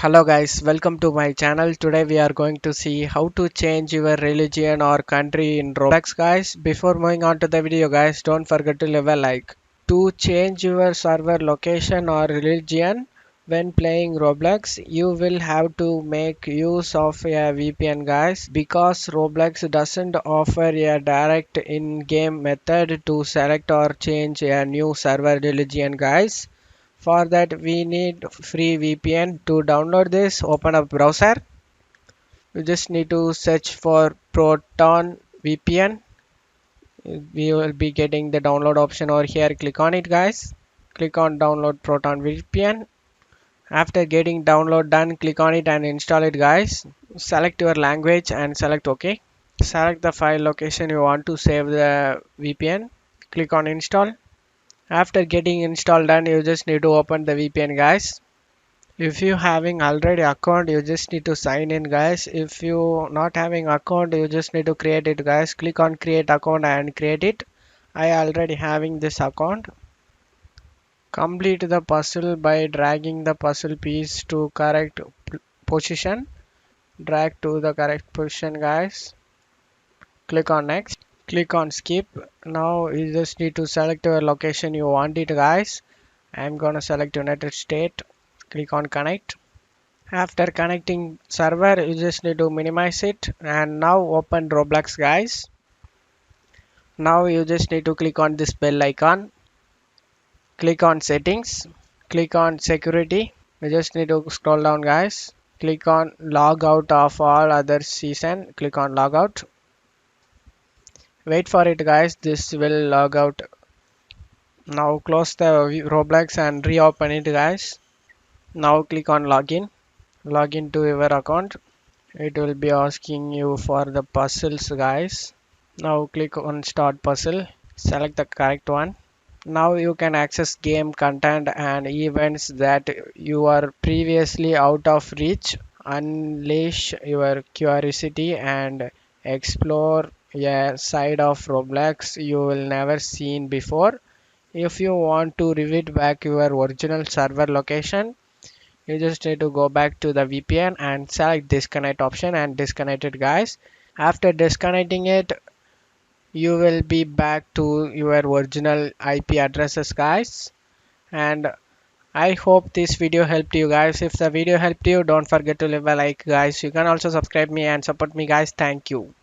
Hello guys, welcome to my channel. Today we are going to see how to change your religion or country in Roblox guys. Before moving on to the video guys, don't forget to leave a like. To change your server location or religion when playing Roblox, you will have to make use of a VPN guys because Roblox doesn't offer a direct in-game method to select or change a new server religion guys. For that we need free VPN. To download this, open up browser. You just need to search for Proton VPN. We will be getting the download option over here. Click on it guys. Click on download Proton VPN. After getting download done, click on it and install it guys. Select your language and select OK. Select the file location you want to save the VPN. Click on install. After getting installed done, you just need to open the VPN guys. If you having already account, you just need to sign in guys. If you not having account, you just need to create it guys. Click on create account and create it. I already having this account. Complete the puzzle by dragging the puzzle piece to correct position. Drag to the correct position guys. Click on next. Click on skip. Now you just need to select your location you want it guys. I'm gonna select United States. Click on connect. After connecting server, you just need to minimize it and now open Roblox guys. Now you just need to click on this bell icon. Click on settings. Click on security. You just need to scroll down guys. Click on log out of all other season. Click on log out. Wait for it guys. This will log out. Now close the Roblox and reopen it guys. Now click on login. Log into your account. It will be asking you for the puzzles guys. Now click on start puzzle. Select the correct one. Now you can access game content and events that you are previously out of reach. Unleash your curiosity and explore a side of Roblox you will never seen before. If you want to revert back your original server location, you just need to go back to the VPN and select disconnect option and disconnect it guys. After disconnecting it, you will be back to your original IP addresses guys. And I hope this video helped you guys. If the video helped you, don't forget to leave a like guys. You can also subscribe me and support me guys. Thank you.